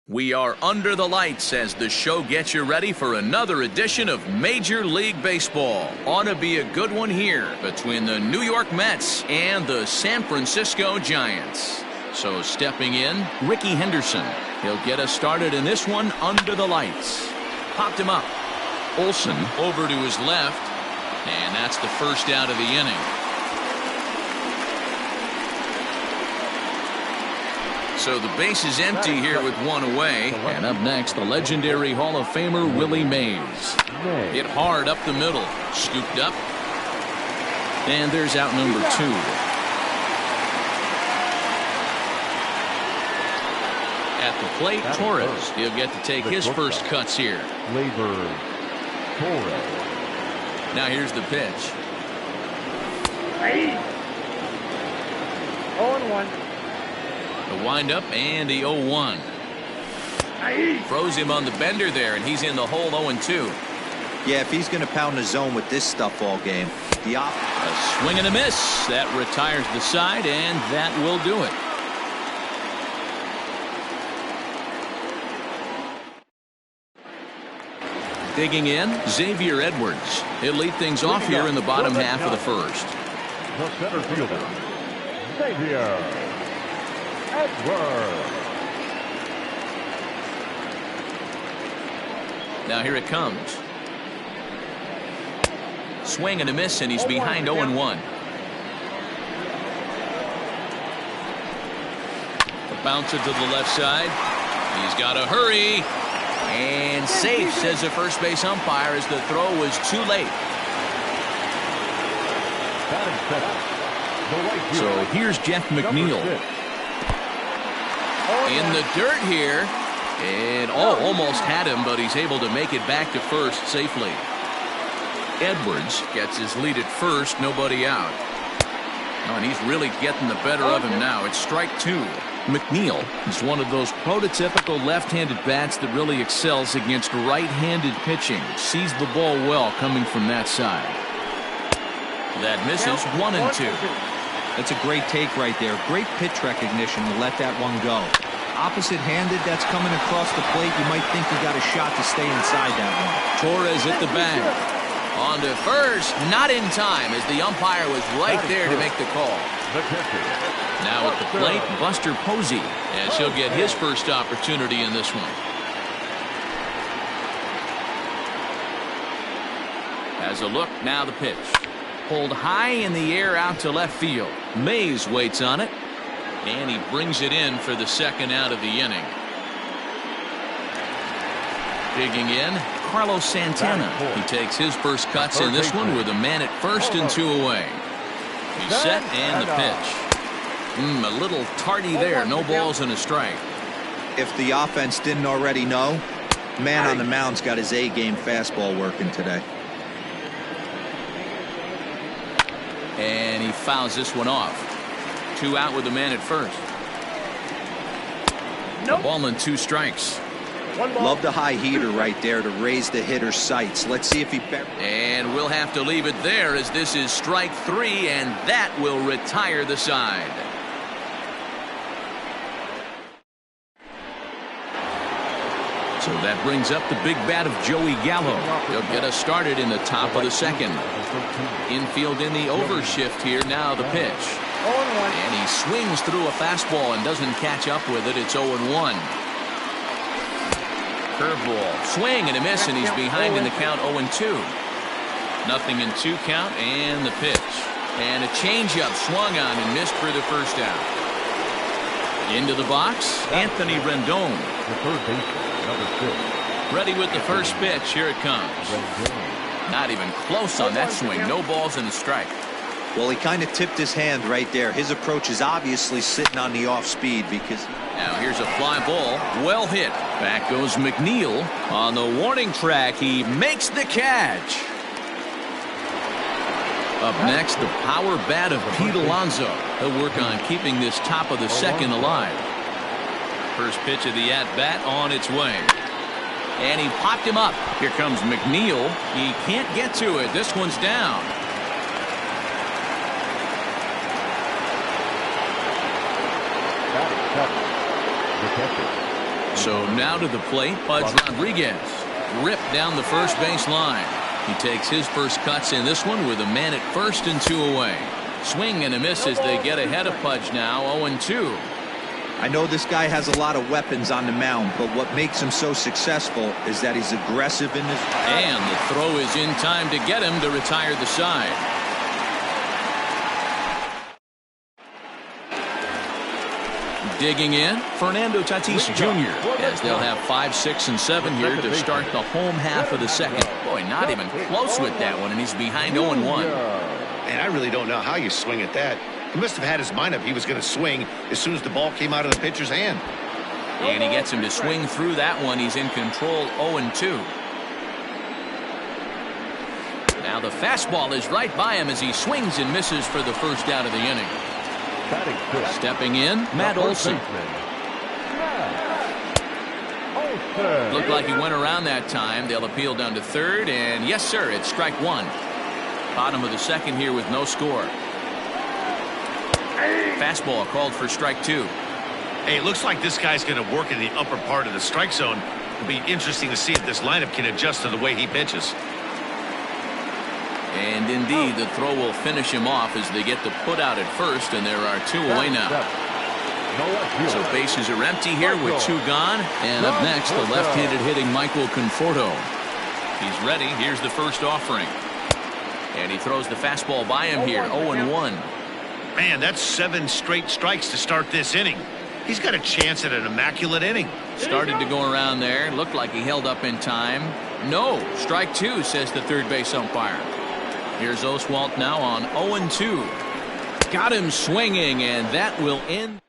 We are under the lights as the show gets you ready for another edition of Major League Baseball. Ought to be a good one here between the New York Mets and the San Francisco Giants. So stepping in, Ricky Henderson. He'll get us started in this one under the lights. Popped him up. Olsen over to his left, and that's the first out of the inning. So the base is empty here with one away. And up next, the legendary Hall of Famer Willie Mays. Hit hard up the middle. Scooped up. And there's out number 2. At the plate, Torres. He'll get to take his first cuts here. Now here's the pitch. 0-1. The windup and the 0-1. Froze him on the bender there, and he's in the hole 0-2. Yeah, if he's going to pound the zone with this stuff all game. A swing and a miss. That retires the side, and that will do it. Digging in, Xavier Edwards. He'll lead things off here in the bottom half of the first. The center fielder, Xavier Edwards. Now here it comes. Swing and a miss, and he's behind 0-1. A bouncer to the left side. He's got to hurry. And safe, says the first base umpire, as the throw was too late. So here's Jeff McNeil. In the dirt here. And almost had him, but he's able to make it back to first safely. Edwards gets his lead at first, nobody out. Oh, and he's really getting the better of him now. It's strike 2. McNeil is one of those prototypical left-handed bats that really excels against right-handed pitching. Sees the ball well coming from that side. That misses. 1-2. That's a great take right there. Great pitch recognition to let that one go. Opposite-handed, that's coming across the plate. You might think you got a shot to stay inside that one. Torres at the bag. On to first, not in time, as the umpire was right there to make the call. Now at the plate, Buster Posey, as he'll get his first opportunity in this one. As a look, now the pitch. Pulled high in the air out to left field. Mays waits on it, and he brings it in for the second out of the inning. Digging in, Carlos Santana. He takes his first cuts in this one with a man at first and 2 away. He's set and the pitch. A little tardy there. No balls and a strike. If the offense didn't already know, man on the mound's got his A-game fastball working today. And he fouls this one off. 2 out with the man at first. A ball and 2 strikes. Love the high heater right there to raise the hitter's sights. Let's see if he... And we'll have to leave it there, as this is strike 3, and that will retire the side. So that brings up the big bat of Joey Gallo. He'll get us started in the top of the second. Infield in the overshift here. Now the pitch. And he swings through a fastball and doesn't catch up with it. It's 0-1. Curveball. Swing and a miss, and he's behind in the count 0-2. Nothing in 2 count, and the pitch. And a changeup swung on and missed for the first out. Into the box, Anthony Rendon. The third baseman, number 6. Ready with the first pitch. Here it comes. Not even close on that swing. No balls and a strike. Well, he kind of tipped his hand right there. His approach is obviously sitting on the off speed because... Now here's a fly ball. Well hit. Back goes McNeil. On the warning track, he makes the catch. Up next, the power bat of Pete Alonso. He'll work on keeping this top of the second alive. First pitch of the at-bat on its way. And he popped him up. Here comes McNeil. He can't get to it. This one's down. So now to the plate, Pudge Rodriguez. Ripped down the first base line. He takes his first cuts in this one with a man at first and 2 away. Swing and a miss as they get ahead of Pudge now, 0-2. I know this guy has a lot of weapons on the mound, but what makes him so successful is that he's aggressive in his... And the throw is in time to get him to retire the side. Digging in, Fernando Tatis Jr. as they'll have 5, 6, and 7 here to start the home half of the second. Boy, not even close with that one, and he's behind 0-1. And I really don't know how you swing at that. He must have had his mind up he was going to swing as soon as the ball came out of the pitcher's hand. And he gets him to swing through that one. He's in control, 0-2. Now the fastball is right by him as he swings and misses for the first out of the inning. Stepping in, Matt Olson. Looked like he went around that time. They'll appeal down to third, and yes, sir, it's strike one. Bottom of the second here with no score. Fastball called for strike 2. Hey, it looks like this guy's going to work in the upper part of the strike zone. It'll be interesting to see if this lineup can adjust to the way he pitches. And indeed, the throw will finish him off as they get the put out at first, and there are 2 away now. So bases are empty here with 2 gone. And up next, the left-handed hitting Michael Conforto. He's ready. Here's the first offering. And he throws the fastball by him here, 0-1. Man, that's 7 straight strikes to start this inning. He's got a chance at an immaculate inning. Started to go around there. Looked like he held up in time. No, strike 2, says the third base umpire. Here's Oswalt now on 0-2. Got him swinging, and that will end.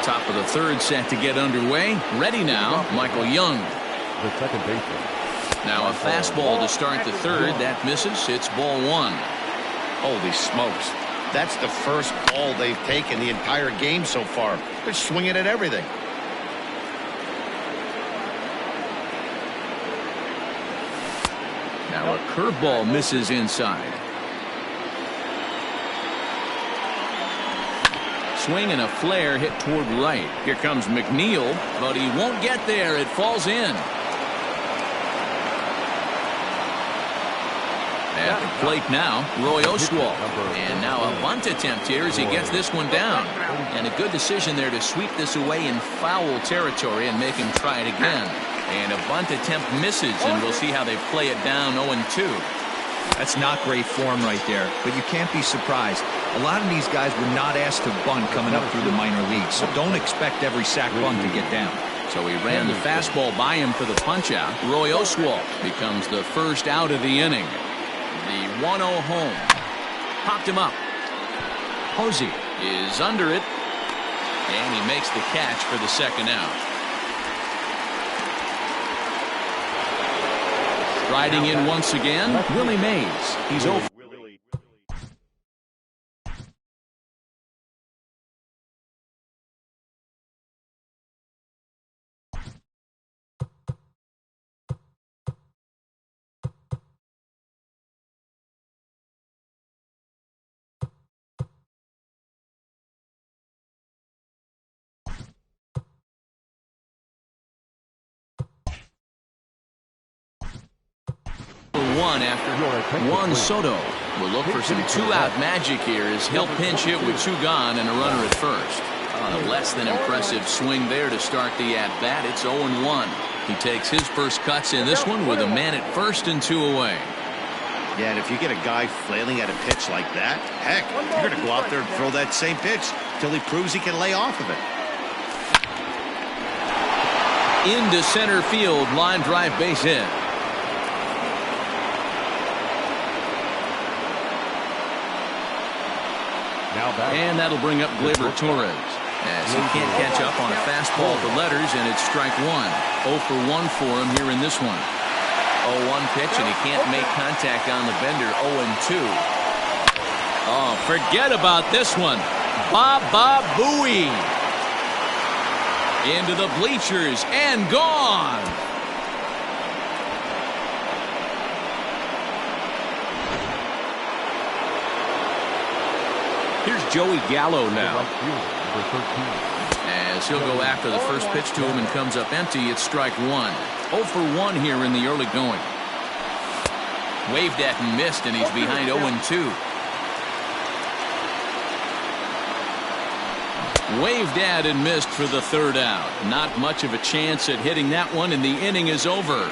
Top of the third set to get underway. Ready now, Michael Young. The second baseman. Now a fastball to start the third. That misses. It's ball 1. Holy smokes. That's the first ball they've taken the entire game so far. They're swinging at everything. Now a curveball misses inside. Swing and a flare hit toward right. Here comes McNeil, but he won't get there. It falls in. At the plate now, Roy Oswalt. And now a bunt attempt here as he gets this one down. And a good decision there to sweep this away in foul territory and make him try it again. And a bunt attempt misses, and we'll see how they play it down 0-2. That's not great form right there, but you can't be surprised. A lot of these guys were not asked to bunt coming up through the minor leagues, so don't expect every sack bunt to get down. So he ran the fastball by him for the punch-out. Roy Oswalt becomes the first out of the inning. The 1-0 home. Popped him up. Posey is under it, and he makes the catch for the second out. Riding in once again, Willie Mays. He's over. One after Juan Soto will look for some 2-out magic here as he'll pinch hit with 2 gone and a runner at first. A less than impressive swing there to start the at-bat. It's 0-1. He takes his first cuts in this one with a man at first and 2 away. Yeah, and if you get a guy flailing at a pitch like that, heck, you're going to go out there and throw that same pitch till he proves he can lay off of it. Into center field, line drive base hit. And that'll bring up Gleyber Torres as he can't catch up on a fastball to letters, and it's strike 1. 0 for 1 for him here in this one. 0-1 pitch, and he can't make contact on the bender. 0-2. Oh, forget about this one. Baba Booey. Into the bleachers and gone. Here's Joey Gallo now. As As he'll go after the first pitch to him and comes up empty, it's strike one. 0 for 1 here in the early going. Waved at and missed, and he's behind 0-2. Waved at and missed for the third out. Not much of a chance at hitting that one, and the inning is over.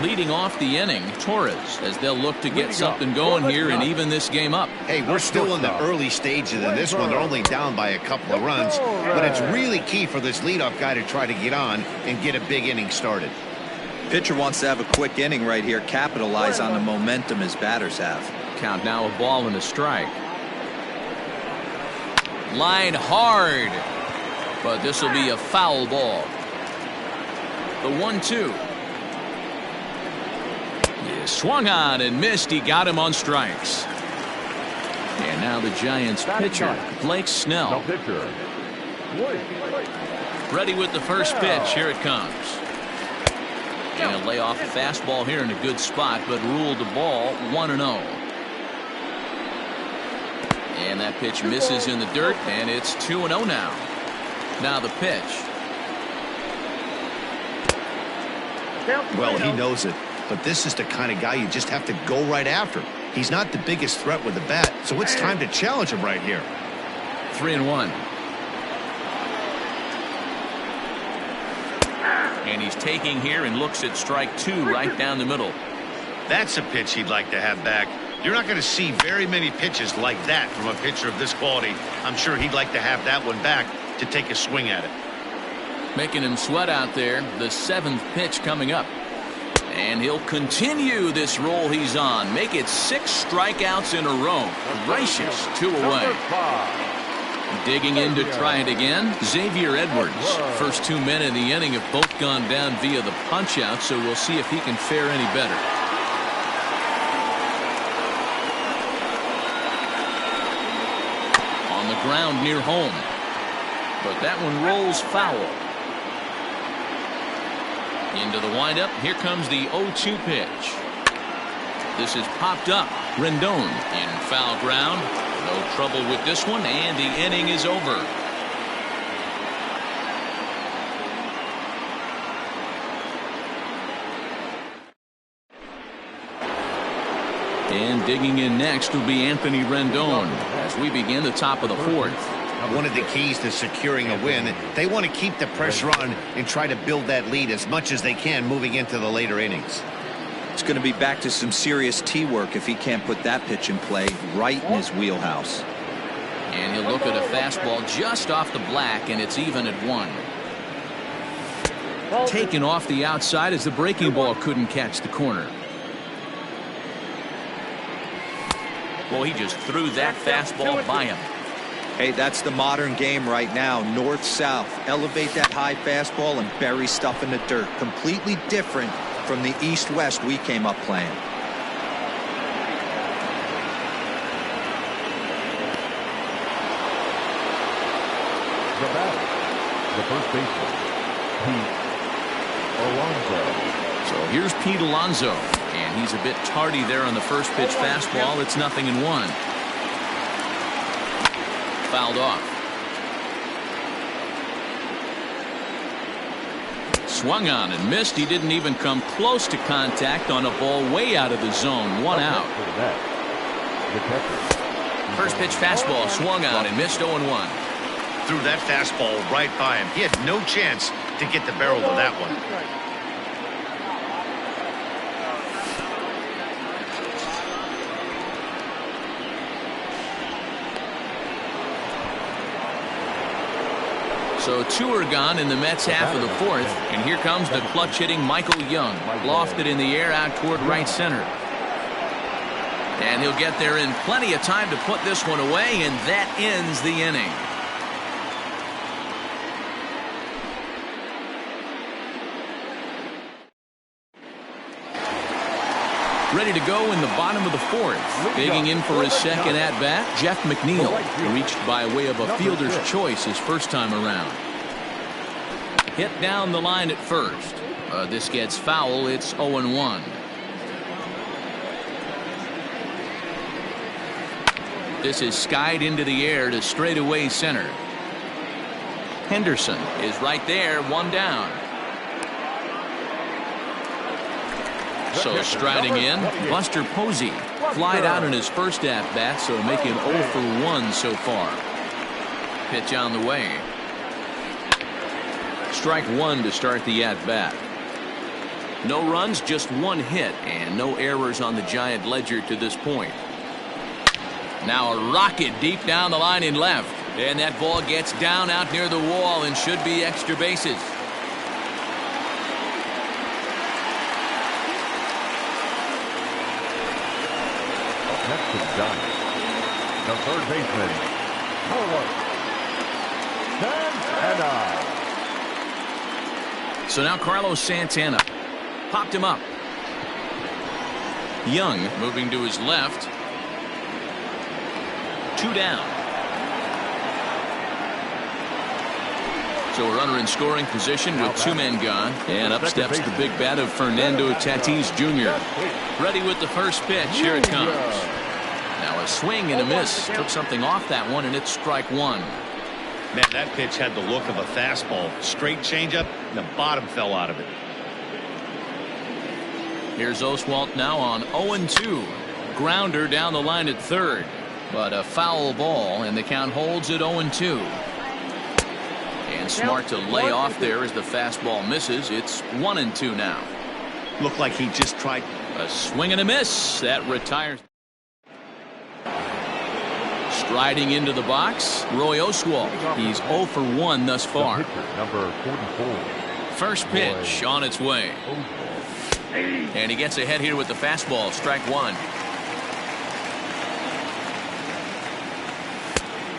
Leading off the inning, Torres, as they'll look to get something going here and even this game up. Hey, we're still in the early stages of this one. They're only down by a couple of runs, but it's really key for this leadoff guy to try to get on and get a big inning started. Pitcher wants to have a quick inning right here, capitalize on the momentum his batters have. Count now, a ball and a strike. Line hard, but this will be a foul ball. The 1-2. Swung on and missed. He got him on strikes. And now the Giants pitcher, Blake Snell. Ready with the first pitch. Here it comes. And a lay off the fastball here in a good spot, but ruled the ball 1-0. And that pitch misses in the dirt, and it's 2-0 now. Now the pitch. Well, he knows it. But this is the kind of guy you just have to go right after. He's not the biggest threat with the bat, so it's time to challenge him right here. 3-1. And he's taking here and looks at strike 2 right down the middle. That's a pitch he'd like to have back. You're not going to see very many pitches like that from a pitcher of this quality. I'm sure he'd like to have that one back to take a swing at it. Making him sweat out there. The 7th pitch coming up. And he'll continue this roll he's on. Make it 6 strikeouts in a row. Gracious, 2 away. Digging in to try it again, Xavier Edwards. First 2 men in the inning have both gone down via the punch-out, so we'll see if he can fare any better. On the ground near home. But that one rolls foul. Into the windup. Here comes the 0-2 pitch. This is popped up. Rendon in foul ground. No trouble with this one, and the inning is over. And digging in next will be Anthony Rendon as we begin the top of the 4th. One of the keys to securing a win, they want to keep the pressure on and try to build that lead as much as they can moving into the later innings. It's going to be back to some serious tee work if he can't put that pitch in play right in his wheelhouse. And he'll look at a fastball just off the black, and it's even at 1. Taken off the outside as the breaking ball couldn't catch the corner. Well, he just threw that fastball by him. Hey, that's the modern game right now. North-south. Elevate that high fastball and bury stuff in the dirt. Completely different from the east-west we came up playing. The batter, the first baseman, Pete Alonso. So here's Pete Alonso, and he's a bit tardy there on the first pitch fastball. It's 0-1. Fouled off. Swung on and missed. He didn't even come close to contact on a ball way out of the zone. 1 out. First pitch fastball swung on and missed. 0-1. Threw that fastball right by him. He had no chance to get the barrel of that one. So 2 are gone in the Mets half of the 4th, and here comes the clutch hitting Michael Young. Lofted in the air out toward right center. And he'll get there in plenty of time to put this one away, and that ends the inning. Ready to go in the bottom of the 4th. Digging in for his second at-bat, Jeff McNeil. Reached by way of a fielder's choice his first time around. Hit down the line at first. This gets foul. It's 0-1. This is skied into the air to straightaway center. Henderson is right there, one down. So striding in, Buster Posey flied out in his first at-bat, so make him 0 for 1 so far. Pitch on the way. Strike one to start the at-bat. No runs, just one hit, and no errors on the Giant ledger to this point. Now a rocket deep down the line in left. And that ball gets down out near the wall and should be extra bases. Next to Johnny, the third baseman, Carlos Santana. So now Carlos Santana popped him up. Young moving to his left. 2 down. So a runner in scoring position with 2 men gone. And up steps the big bat of Fernando Tatis Jr. Ready with the first pitch. Here it comes. Now a swing and a miss. Took something off that one, and it's strike one. Man, that pitch had the look of a fastball. Straight changeup, and the bottom fell out of it. Here's Oswalt now on 0-2. Grounder down the line at third. But a foul ball, and the count holds at 0-2. And smart to lay off there as the fastball misses. It's 1-2 now. Looked like he just tried. A swing and a miss. That retires. Striding into the box, Roy Oswalt. He's 0 for 1 thus far. Number 44. First pitch on its way. And he gets ahead here with the fastball. Strike one.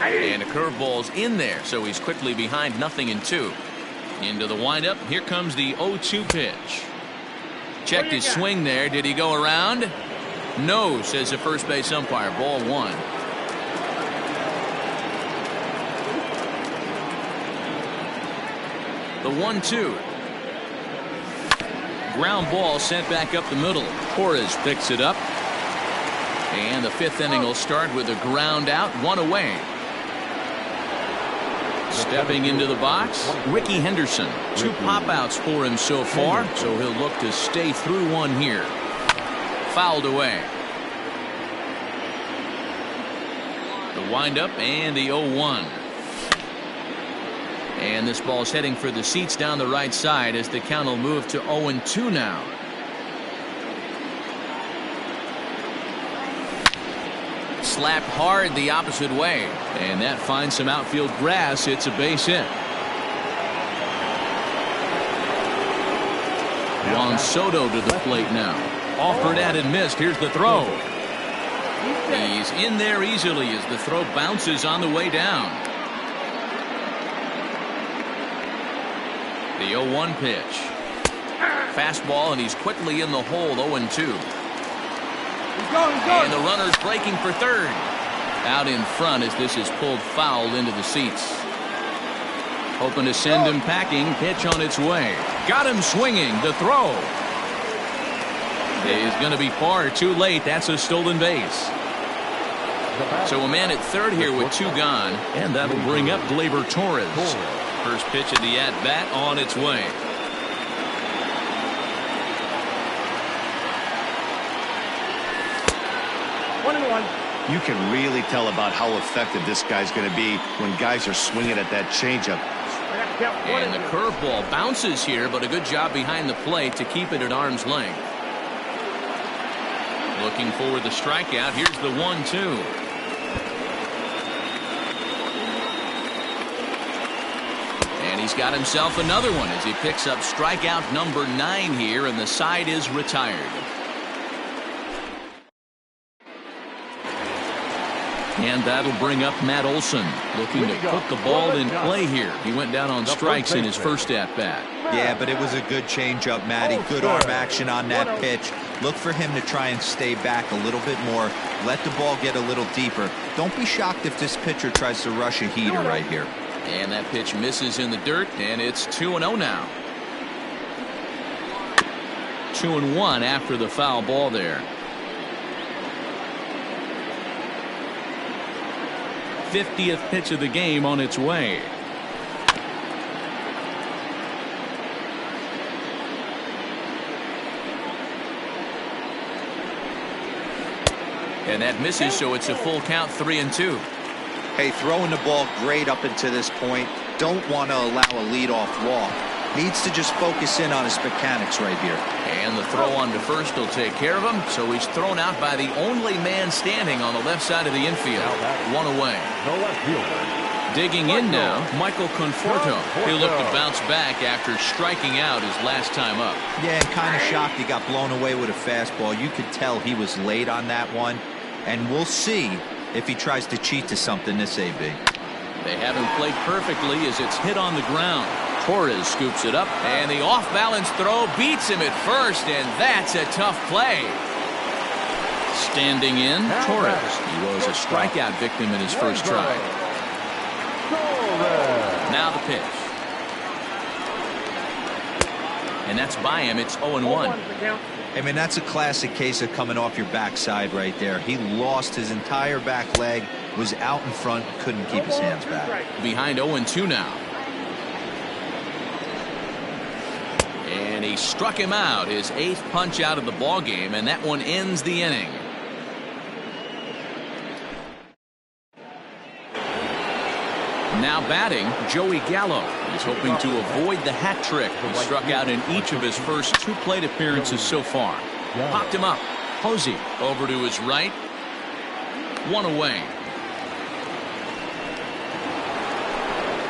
And a curveball's in there, so he's quickly behind 0-2. Into the windup. Here comes the 0-2 pitch. Checked his swing there. Did he go around? No, says the first base umpire. Ball one. The 1-2. Ground ball sent back up the middle. Torres picks it up. And the 5th inning will start with a ground out, 1 away. Stepping into the box, Ricky Henderson. 2 pop-outs for him so far, so he'll look to stay through one here. Fouled away. The windup and the 0-1. And this ball's heading for the seats down the right side as the count will move to 0-2 now. Slapped hard the opposite way, and that finds some outfield grass. It's a base hit. Juan Soto to the plate now. Offered at and missed. Here's the throw. He's in there easily as the throw bounces on the way down. The 0-1 pitch. Fastball, and he's quickly in the hole. 0-2. And the runner's breaking for third. Out in front as this is pulled foul into the seats. Hoping to send him packing. Pitch on its way. Got him swinging. The throw is going to be far too late. That's a stolen base. So a man at third here with 2 gone. And that'll bring up Gleyber Torres. First pitch of the at-bat on its way. You can really tell about how effective this guy's going to be when guys are swinging at that changeup. And the curveball bounces here, but a good job behind the plate to keep it at arm's length. Looking for the strikeout. Here's the 1-2. And he's got himself another one as he picks up strikeout number 9 here, and the side is retired. And that'll bring up Matt Olson, looking to put the ball in play here. He went down on strikes in his first at-bat. Yeah, but it was a good changeup, Matty. Good arm action on that pitch. Look for him to try and stay back a little bit more. Let the ball get a little deeper. Don't be shocked if this pitcher tries to rush a heater right here. And that pitch misses in the dirt, and it's 2-0 now. 2-1 after the foul ball there. 50th pitch of the game on its way. And that misses, so it's a full count, 3-2. Hey, throwing the ball great up until this point. Don't want to allow a leadoff walk. Needs to just focus in on his mechanics right here. And the throw on to first will take care of him, so he's thrown out by the only man standing on the left side of the infield. One away. No left fielder. Digging in now, Michael Conforto. He'll look to bounce back after striking out his last time up. Yeah, and kind of shocked he got blown away with a fastball. You could tell he was late on that one. And we'll see if he tries to cheat to something this AB. They haven't played perfectly as it's hit on the ground. Torres scoops it up, and the off-balance throw beats him at first, and that's a tough play. Standing in, Torres. He was a strikeout victim in his first try. Now the pitch. And that's by him. It's 0-1. I mean, that's a classic case of coming off your backside right there. He lost his entire back leg, was out in front, couldn't keep his hands back. Behind 0-2 now. And he struck him out, his 8th punch out of the ball game, and that one ends the inning. Now batting, Joey Gallo. He's hoping to avoid the hat trick. He struck out in each of his first 2 plate appearances so far. Popped him up. Posey over to his right. 1 away.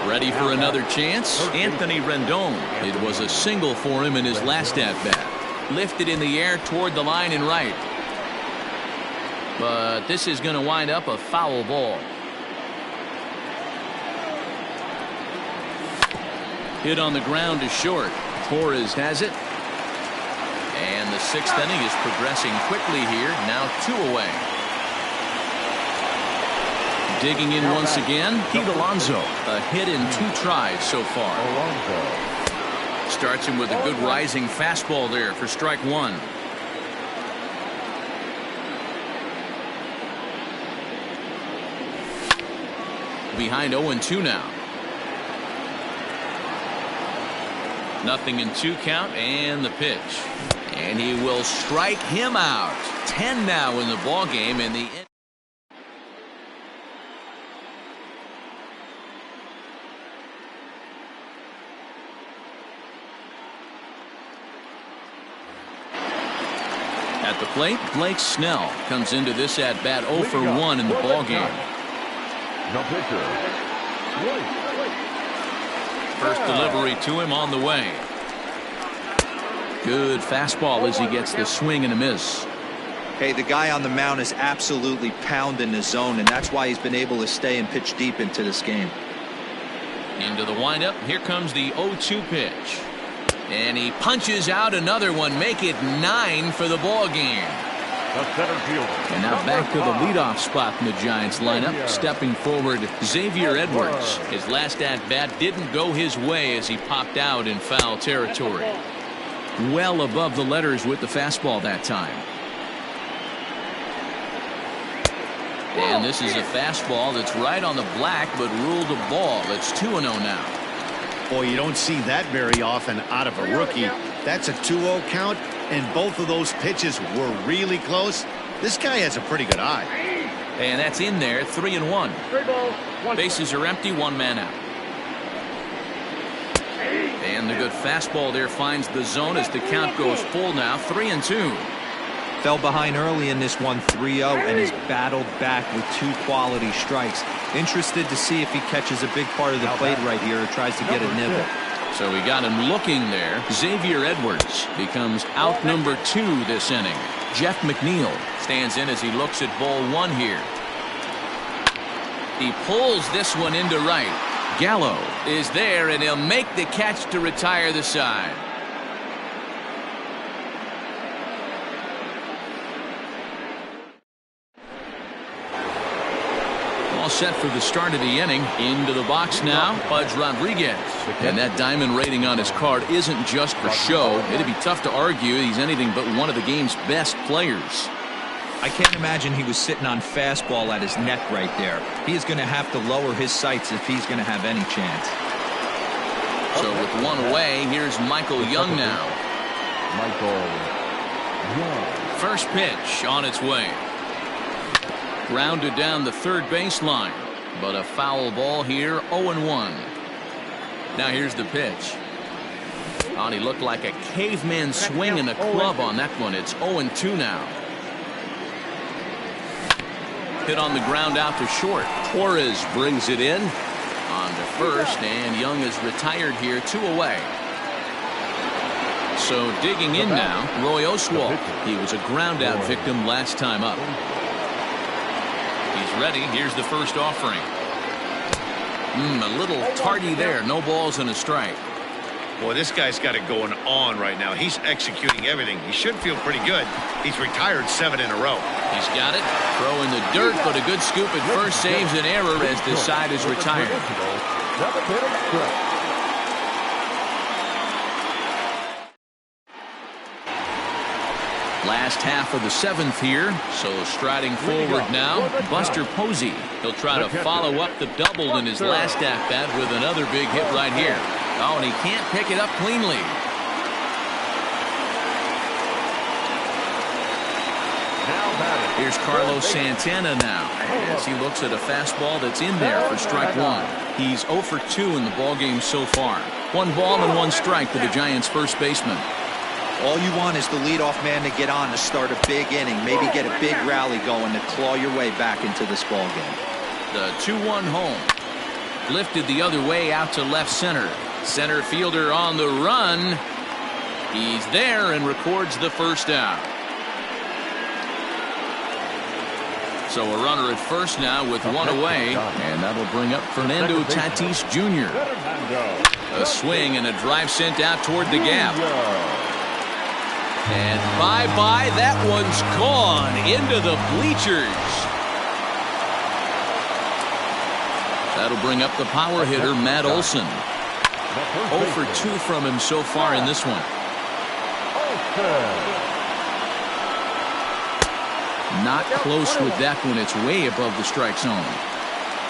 Ready for another chance? Anthony Rendon. It was a single for him in his last at-bat. Lifted in the air toward the line and right. But this is going to wind up a foul ball. Hit on the ground to short. Torres has it. And the 6th inning is progressing quickly here. Now 2 away. Digging in once again, Pete Alonso. A hit in 2 tries so far. Starts him with a good rising fastball there for strike 1. Behind 0-2 now. Nothing in 2 count, and the pitch. And he will strike him out. 10 now in the ball game, and the at the plate, Blake Snell comes into this at bat 0 for 1 in the ball game. No pitcher. First delivery to him on the way. Good fastball as he gets the swing and a miss. Hey, the guy on the mound is absolutely pounding the zone, and that's why he's been able to stay and pitch deep into this game. Into the windup. Here comes the 0-2 pitch. And he punches out another one. Make it 9 for the ball game. The center fielder. And now back to the leadoff spot in the Giants lineup. Stepping forward, Xavier Edwards. His last at-bat didn't go his way as he popped out in foul territory. Well above the letters with the fastball that time. And this is a fastball that's right on the black but ruled a ball. It's 2-0 now. Boy, you don't see that very often out of a rookie. That's a 2-0 count, and both of those pitches were really close. This guy has a pretty good eye. And that's in there, 3-1. Bases are empty, 1 man out. And the good fastball there finds the zone as the count goes full now, 3-2. Fell behind early in this one, 3-0, and has battled back with 2 quality strikes. Interested to see if he catches a big part of the plate right here or tries to get a nibble. So we got him looking there. Xavier Edwards becomes out number 2 this inning. Jeff McNeil stands in as he looks at ball 1 here. He pulls this one into right. Gallo is there, and he'll make the catch to retire the side. All set for the start of the inning. Into the box now, Pudge Rodriguez. And that diamond rating on his card isn't just for show. It'd be tough to argue he's anything but one of the game's best players. I can't imagine he was sitting on fastball at his neck right there. He is going to have to lower his sights if he's going to have any chance. So with one away, here's Michael Young now. Michael Young. First pitch on its way. Grounded down the third baseline, but a foul ball here, 0-1. Now here's the pitch. Oh, and he looked like a caveman swinging a club on that one. It's 0-2 now. Hit on the ground out to short. Torres brings it in. On to first, and Young is retired here, 2 away. So digging in now, Roy Oswalt. He was a ground out victim last time up. He's ready. Here's the first offering. A little tardy there. No balls and a strike. Boy, this guy's got it going on right now. He's executing everything. He should feel pretty good. He's retired 7 in a row. He's got it. Throw in the dirt, but a good scoop at first saves an error as the side is retired. Last half of the 7th here, so striding forward now, Buster Posey. He'll try to follow up the double in his last at-bat with another big hit right here. Oh, and he can't pick it up cleanly. Here's Carlos Santana now, as he looks at a fastball that's in there for strike 1. He's 0 for 2 in the ballgame so far. 1 ball and 1 strike to the Giants' first baseman. All you want is the leadoff man to get on to start a big inning, maybe get a big rally going to claw your way back into this ball game. The 2-1 home. Lifted the other way out to left center. Center fielder on the run. He's there and records the first out. So a runner at first now with 1 away, and that'll bring up Fernando Tatis Jr. A swing and a drive sent out toward the gap. And bye-bye, that one's gone into the bleachers. That'll bring up the power hitter, Matt Olson. 0 for 2 from him so far in this one. Not close with that one. It's way above the strike zone.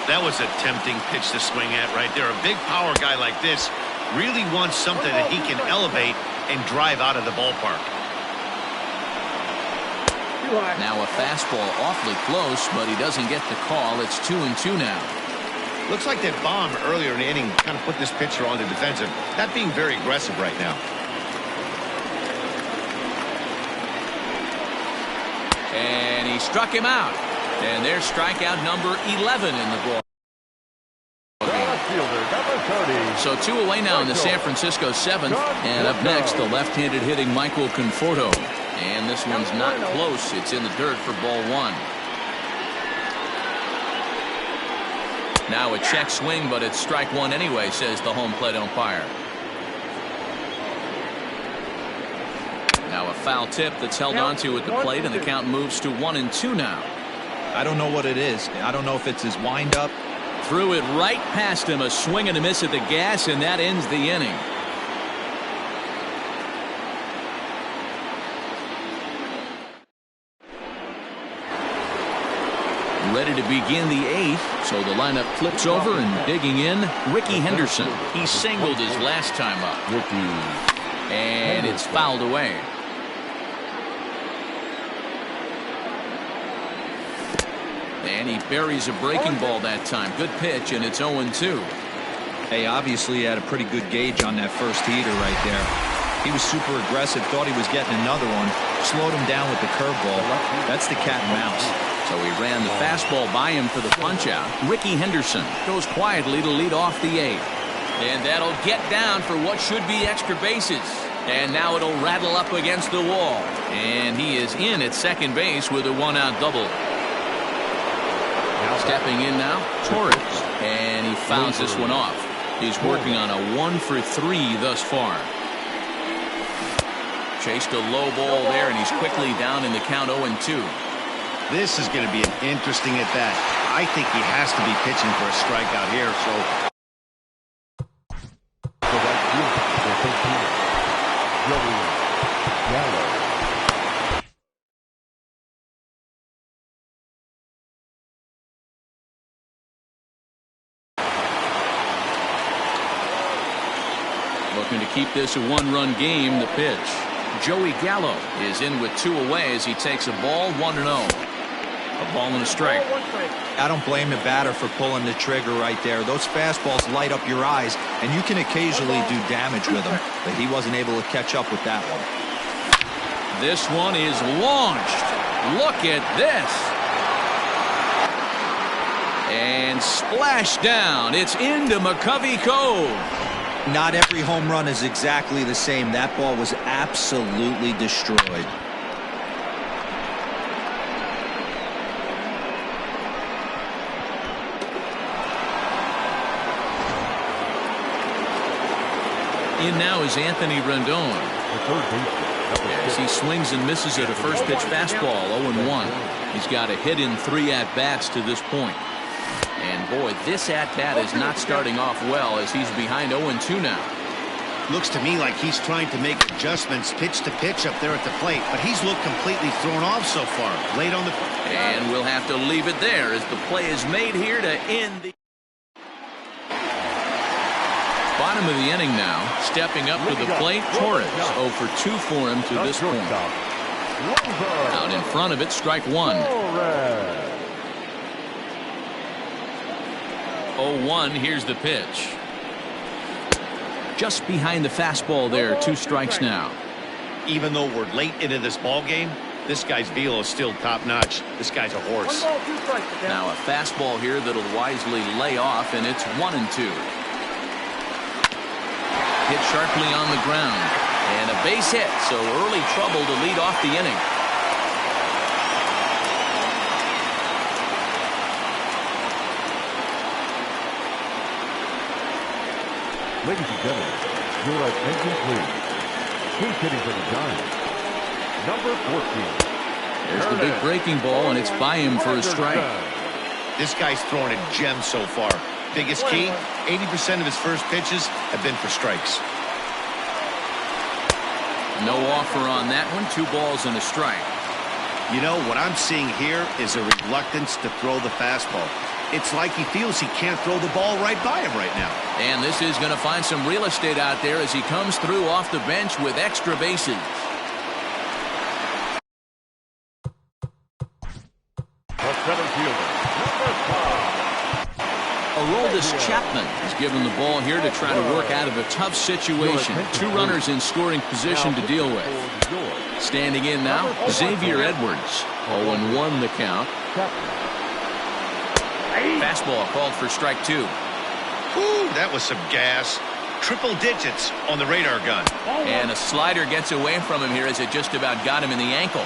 That was a tempting pitch to swing at right there. A big power guy like this really wants something that he can elevate and drive out of the ballpark. Now a fastball awfully close, but he doesn't get the call. It's 2-2 now. Looks like that bomb earlier in the inning kind of put this pitcher on the defensive. Not being very aggressive right now. And he struck him out. And there's strikeout number 11 in the ball. So 2 away now in the San Francisco 7th. And up next, the left-handed hitting Michael Conforto. And this one's not close. It's in the dirt for ball 1. Now a check swing, but it's strike 1 anyway, says the home plate umpire. Now a foul tip that's held onto at the plate, and the count moves to 1-2 now. I don't know what it is. I don't know if it's his windup. Threw it right past him, a swing and a miss at the gas, and that ends the inning. Ready to begin the 8th, so the lineup flips over, and digging in, Ricky Henderson. He singled his last time up. And it's fouled away. And he buries a breaking ball that time. Good pitch, and it's 0-2. Hey, obviously he had a pretty good gauge on that first heater right there. He was super aggressive, thought he was getting another one, slowed him down with the curveball. That's the cat and mouse. So he ran the fastball by him for the punch-out. Ricky Henderson goes quietly to lead off the 8th. And that'll get down for what should be extra bases. And now it'll rattle up against the wall. And he is in at second base with a 1-out double. Stepping in now, Torres. And he fouls this one off. He's working on a 1 for 3 thus far. Chased a low ball there, and he's quickly down in the count 0-2. This is going to be an interesting at-bat. I think he has to be pitching for a strikeout here, so. The right fielder, the 13, Joey Gallo. Looking to keep this a one-run game. The pitch. Joey Gallo is in with 2 away as he takes a ball 1-0. A ball and a strike. I don't blame the batter for pulling the trigger right there. Those fastballs light up your eyes, and you can occasionally do damage with them, but he wasn't able to catch up with that one. This one is launched. Look at this. And splash down. It's into McCovey Cove. Not every home run is exactly the same. That ball was absolutely destroyed. In now is Anthony Rendon. The third baseman. As he swings and misses at a first pitch fastball, 0-1. He's got a hit in 3 at-bats to this point. And boy, this at-bat is not starting off well as he's behind 0-2 now. Looks to me like he's trying to make adjustments pitch to pitch up there at the plate, but he's looked completely thrown off so far. Late on the... And we'll have to leave it there as the play is made here to end the... Bottom of the inning now. Stepping up to the plate, Torres. 0 for 2 for him to this point. Out in front of it, strike 1. 0-1, here's the pitch. Just behind the fastball there, 2 strikes now. Even though we're late into this ball game, this guy's velo is still top-notch. This guy's a horse. Now a fastball here that'll wisely lay off, and it's 1-2. Hit sharply on the ground. And a base hit, so early trouble to lead off the inning. Ladies and gentlemen, your attention please. Who's hitting for the Giants? Number 14. There's the big breaking ball, and it's by him for a strike. This guy's throwing a gem so far. Biggest key, 80% of his first pitches have been for strikes. No offer on that one. 2 balls and a strike. You know, what I'm seeing here is a reluctance to throw the fastball. It's like he feels he can't throw the ball right by him right now. And this is going to find some real estate out there as he comes through off the bench with extra bases. The center fielder, number 5. Aroldis Chapman is given the ball here to try to work out of a tough situation. 2 runners in scoring position to deal with. Standing in now, Xavier Edwards. 0-1 the count. Fastball called for strike 2. Ooh, that was some gas. Triple digits on the radar gun. And a slider gets away from him here as it just about got him in the ankle.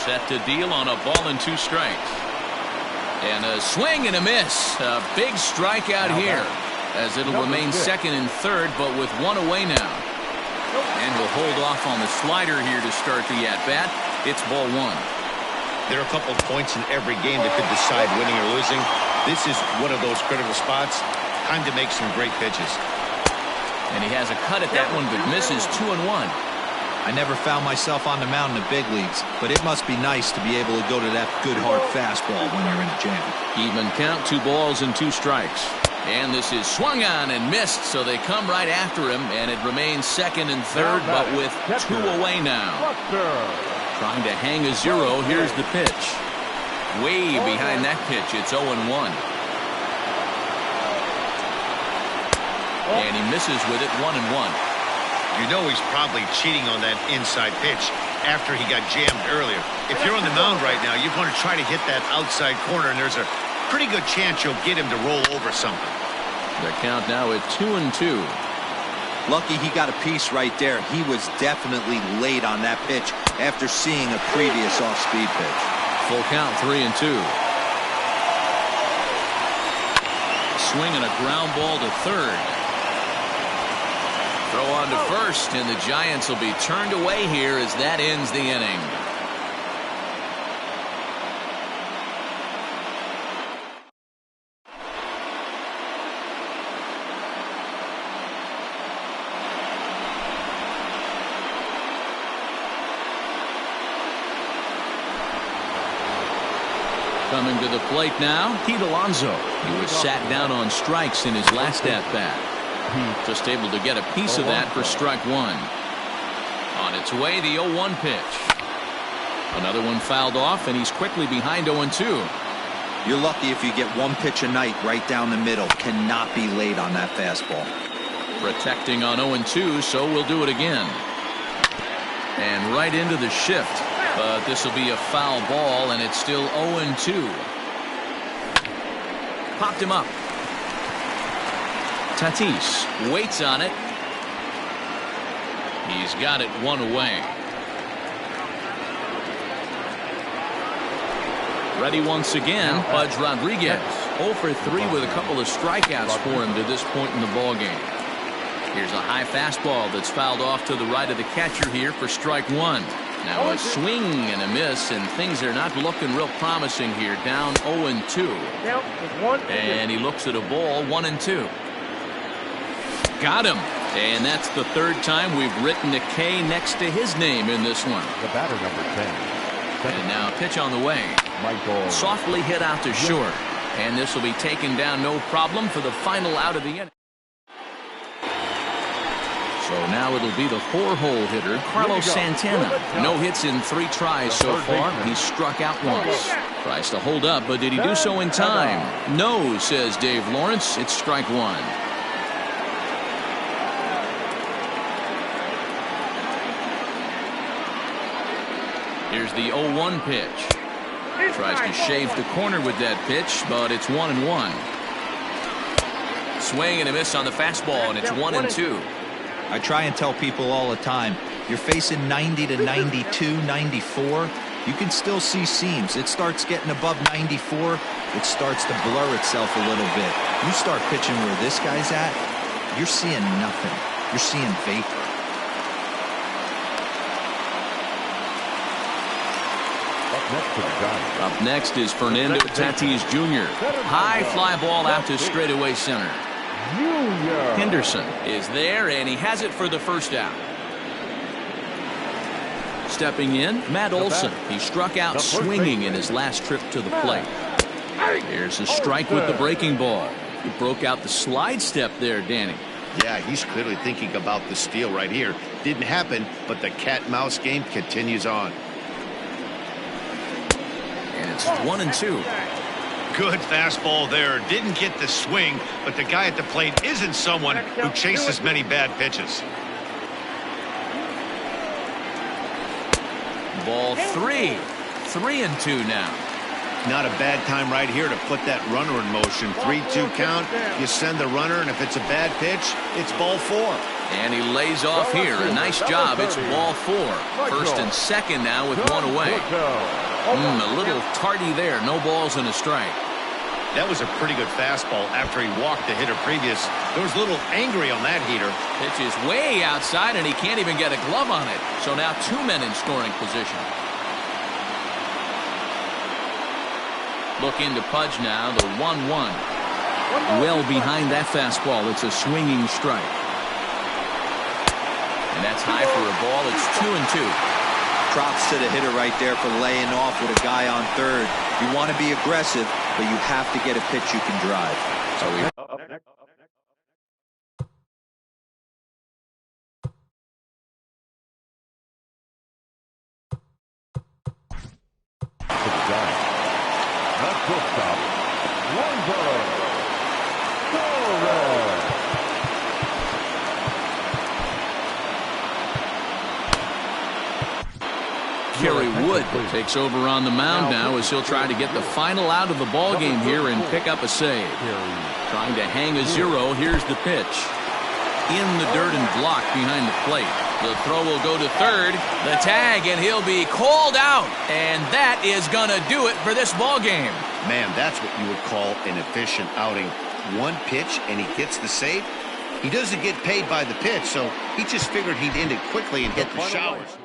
Set to deal on a ball and 2 strikes. And a swing and a miss. A big strikeout here as it'll remain second and third, but with 1 away now. And we'll hold off on the slider here to start the at-bat. It's ball 1. There are a couple of points in every game that could decide winning or losing. This is one of those critical spots. Time to make some great pitches. And he has a cut at that one, but misses 2-1. I never found myself on the mound in the big leagues, but it must be nice to be able to go to that good hard fastball when you're in a jam. Even count, 2 balls and 2 strikes. And this is swung on and missed, so they come right after him, and it remains second and third, but with 2 away now. Trying to hang a 0. Here's the pitch. Way behind that pitch. It's 0-1. And he misses with it, 1-1. You know he's probably cheating on that inside pitch after he got jammed earlier. If you're on the mound right now, you want to try to hit that outside corner, and there's a pretty good chance you'll get him to roll over something. The count now at 2-2. Lucky he got a piece right there. He was definitely late on that pitch after seeing a previous off-speed pitch. Full count, 3-2. Swing and a ground ball to third. Throw on to first, and the Giants will be turned away here as that ends the inning. Coming to the plate now, Pete Alonso. He was sat down on strikes in his last at-bat. Just able to get a piece of that for strike one. On its way, the 0-1 pitch. Another one fouled off, and he's quickly behind 0-2. You're lucky if you get one pitch a night right down the middle. Cannot be late on that fastball. Protecting on 0-2, so we'll do it again. And right into the shift. But this will be a foul ball, and it's still 0-2. Popped him up. Tatis waits on it. He's got it one away. Ready once again, Pudge Rodriguez. 0 for 3 with a couple of strikeouts for him to this point in the ballgame. Here's a high fastball that's fouled off to the right of the catcher here for strike one. Now a swing and a miss, and things are not looking real promising here. Down 0-2. And he looks at a ball, 1-2. Got him. And that's the third time we've written a K next to his name in this one. The batter, number 10. And now pitch on the way. Softly hit out to short. And this will be taken down no problem for the final out of the inning. So now it'll be the 4-hole hitter, Carlos Santana. No hits in 3 tries so far. He struck out once. Tries to hold up, but did he do so in time? No, says Dave Lawrence. It's strike one. Here's the 0-1 pitch. Tries to shave the corner with that pitch, but it's 1-1. Swing and a miss on the fastball, and it's 1-2. I try and tell people all the time, you're facing 90 to 92, 94. You can still see seams. It starts getting above 94. It starts to blur itself a little bit. You start pitching where this guy's at, you're seeing nothing. You're seeing vapor. Up next is Fernando Tatis Jr. High fly ball out to straightaway center. Henderson is there, and he has it for the first out. Stepping in, Matt Olson. He struck out swinging in his last trip to the plate. Here's a strike with the breaking ball. He broke out the slide step there, Danny. Yeah, he's clearly thinking about the steal right here. Didn't happen, but the cat-mouse game continues on. And it's 1-2. Good fastball there. Didn't get the swing, but the guy at the plate isn't someone who chases many bad pitches. Ball 3. 3-2 now. Not a bad time right here to put that runner in motion. 3-2 count. You send the runner, and if it's a bad pitch, it's ball 4. And he lays off here. A nice job. It's ball 4. First and second now with one away. A little tardy there. No balls and a strike. That was a pretty good fastball after he walked the hitter previous. There was a little angry on that heater. Pitch is way outside, and he can't even get a glove on it. So now 2 men in scoring position. Look into Pudge now, the 1-1. Well behind that fastball. It's a swinging strike. And that's high for a ball. It's 2-2. Props to the hitter right there for laying off with a guy on third. You want to be aggressive, but you have to get a pitch you can drive. So we Kerry Wood takes over on the mound now as he'll try to get the final out of the ball game here and pick up a save. Trying to hang a 0. Here's the pitch. In the dirt and blocked behind the plate. The throw will go to third. The tag, and he'll be called out. And that is going to do it for this ball game. Man, that's what you would call an efficient outing. One pitch, and he gets the save. He doesn't get paid by the pitch, so he just figured he'd end it quickly and hit the showers.